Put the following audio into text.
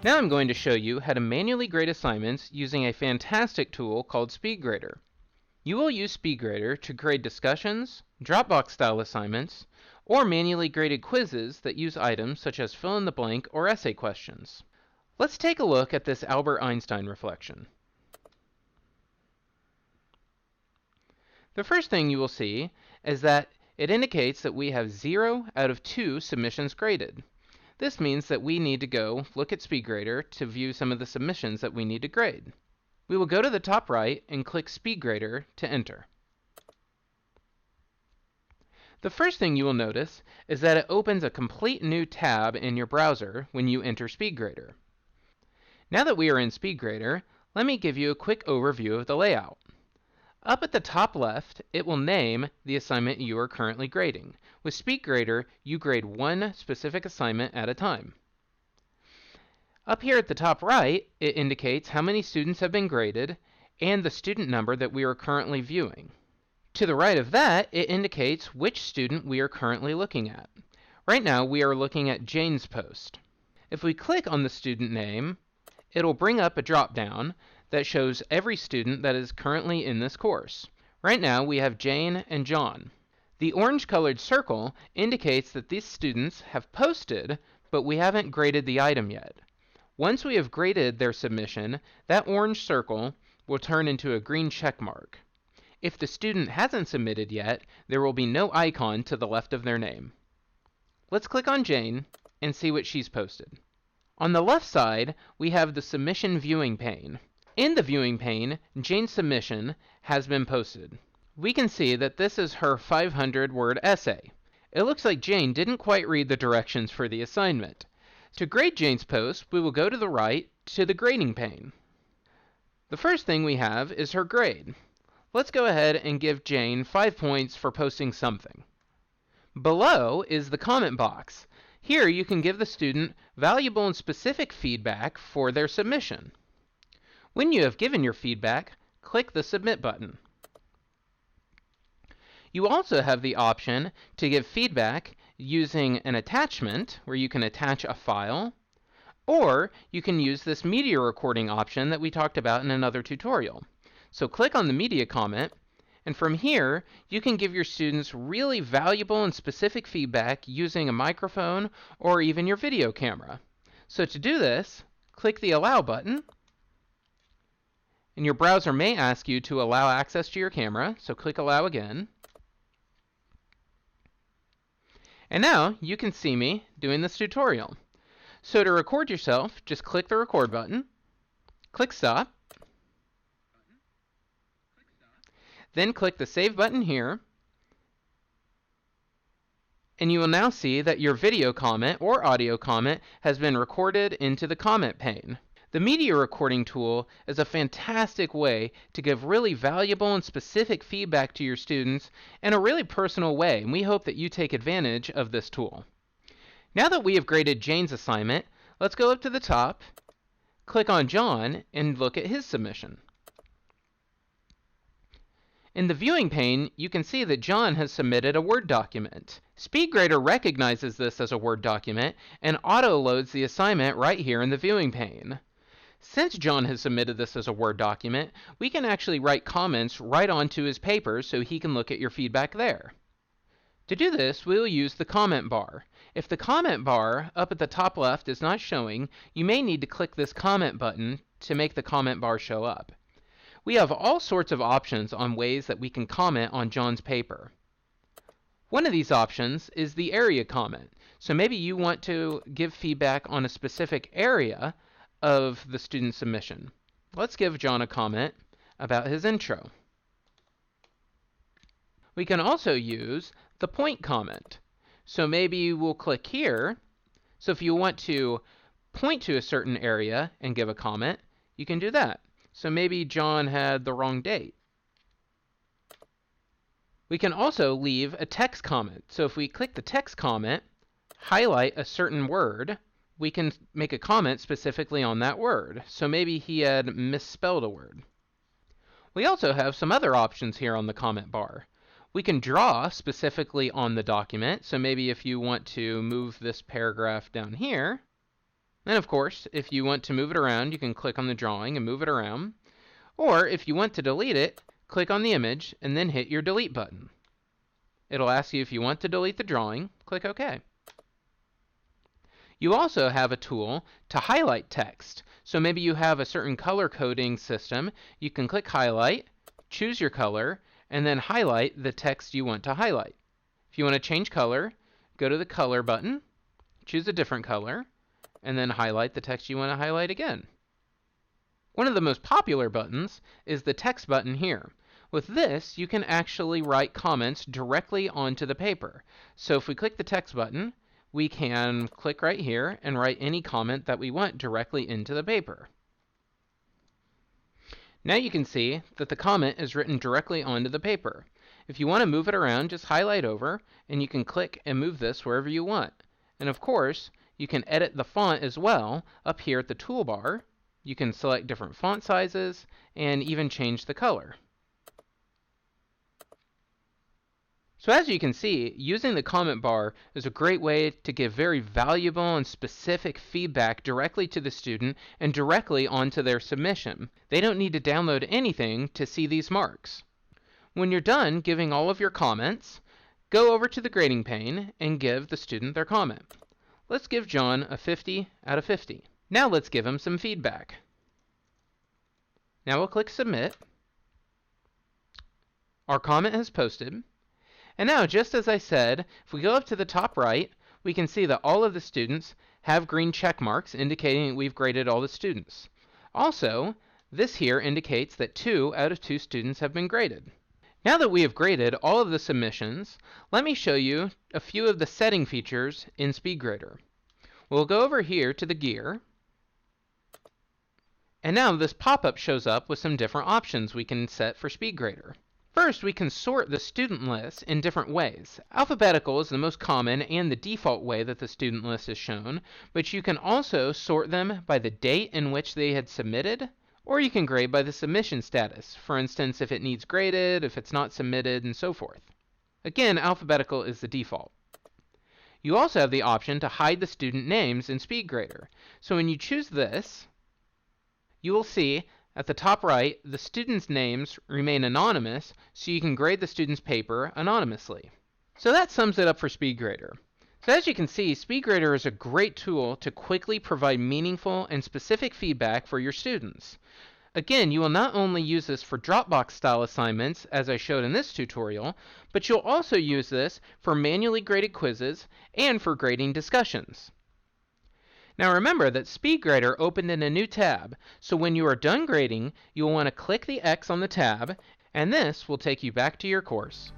Now I'm going to show you how to manually grade assignments using a fantastic tool called SpeedGrader. You will use SpeedGrader to grade discussions, Dropbox-style assignments, or manually graded quizzes that use items such as fill-in-the-blank or essay questions. Let's take a look at this Albert Einstein reflection. The first thing you will see is that it indicates that we have 0 out of 2 submissions graded. This means that we need to go look at SpeedGrader to view some of the submissions that we need to grade. We will go to the top right and click SpeedGrader to enter. The first thing you will notice is that it opens a complete new tab in your browser when you enter SpeedGrader. Now that we are in SpeedGrader, let me give you a quick overview of the layout. Up at the top left, it will name the assignment you are currently grading. With SpeedGrader, you grade one specific assignment at a time. Up here at the top right, it indicates how many students have been graded and the student number that we are currently viewing. To the right of that, it indicates which student we are currently looking at. Right now, we are looking at Jane's post. If we click on the student name, it'll bring up a drop-down that shows every student that is currently in this course. Right now, we have Jane and John. The orange-colored circle indicates that these students have posted, but we haven't graded the item yet. Once we have graded their submission, that orange circle will turn into a green check mark. If the student hasn't submitted yet, there will be no icon to the left of their name. Let's click on Jane and see what she's posted. On the left side, we have the submission viewing pane. In the viewing pane, Jane's submission has been posted. We can see that this is her 500-word essay. It looks like Jane didn't quite read the directions for the assignment. To grade Jane's post, we will go to the right to the grading pane. The first thing we have is her grade. Let's go ahead and give Jane 5 points for posting something. Below is the comment box. Here you can give the student valuable and specific feedback for their submission. When you have given your feedback, click the Submit button. You also have the option to give feedback using an attachment, where you can attach a file, or you can use this media recording option that we talked about in another tutorial. So click on the media comment, and from here, you can give your students really valuable and specific feedback using a microphone or even your video camera. So to do this, click the Allow button, and your browser may ask you to allow access to your camera, so click Allow again. And now you can see me doing this tutorial. So to record yourself, just click the Record button, click Stop, then click the Save button here, and you will now see that your video comment or audio comment has been recorded into the comment pane. The media recording tool is a fantastic way to give really valuable and specific feedback to your students in a really personal way, and we hope that you take advantage of this tool. Now that we have graded Jane's assignment, let's go up to the top, click on John, and look at his submission. In the viewing pane, you can see that John has submitted a Word document. SpeedGrader recognizes this as a Word document and auto-loads the assignment right here in the viewing pane. Since John has submitted this as a Word document, we can actually write comments right onto his paper so he can look at your feedback there. To do this, we'll use the comment bar. If the comment bar up at the top left is not showing, you may need to click this comment button to make the comment bar show up. We have all sorts of options on ways that we can comment on John's paper. One of these options is the area comment. So maybe you want to give feedback on a specific area of the student submission. Let's give John a comment about his intro. We can also use the point comment. So maybe we'll click here. So if you want to point to a certain area and give a comment, you can do that. So maybe John had the wrong date. We can also leave a text comment. So if we click the text comment, highlight a certain word, we can make a comment specifically on that word. So maybe he had misspelled a word. We also have some other options here on the comment bar. We can draw specifically on the document. So maybe if you want to move this paragraph down here, And of course, if you want to move it around, you can click on the drawing and move it around. Or if you want to delete it, click on the image and then hit your delete button. It'll ask you if you want to delete the drawing. Click OK. You also have a tool to highlight text. So maybe you have a certain color coding system. You can click Highlight, choose your color, and then highlight the text you want to highlight. If you want to change color, go to the Color button, choose a different color, and then highlight the text you want to highlight again. One of the most popular buttons is the Text button here. With this, you can actually write comments directly onto the paper. So if we click the Text button, we can click right here and write any comment that we want directly into the paper. Now you can see that the comment is written directly onto the paper. If you want to move it around, just highlight over, and you can click and move this wherever you want. And of course, you can edit the font as well up here at the toolbar. You can select different font sizes and even change the color. So as you can see, using the comment bar is a great way to give very valuable and specific feedback directly to the student and directly onto their submission. They don't need to download anything to see these marks. When you're done giving all of your comments, go over to the grading pane and give the student their comment. Let's give John a 50 out of 50. Now let's give him some feedback. Now we'll click Submit. Our comment has posted. And now, just as I said, if we go up to the top right, we can see that all of the students have green check marks indicating that we've graded all the students. Also, this here indicates that 2 out of 2 students have been graded. Now that we have graded all of the submissions, let me show you a few of the setting features in SpeedGrader. We'll go over here to the gear. And now this pop-up shows up with some different options we can set for SpeedGrader. First, we can sort the student list in different ways. Alphabetical is the most common and the default way that the student list is shown, but you can also sort them by the date in which they had submitted, or you can grade by the submission status. For instance, if it needs graded, if it's not submitted, and so forth. Again, alphabetical is the default. You also have the option to hide the student names in SpeedGrader. So when you choose this, you will see at the top right, the students' names remain anonymous, so you can grade the student's paper anonymously. So that sums it up for SpeedGrader. So as you can see, SpeedGrader is a great tool to quickly provide meaningful and specific feedback for your students. Again, you will not only use this for Dropbox-style assignments, as I showed in this tutorial, but you'll also use this for manually graded quizzes and for grading discussions. Now remember that SpeedGrader opened in a new tab, so when you are done grading, you will want to click the X on the tab, and this will take you back to your course.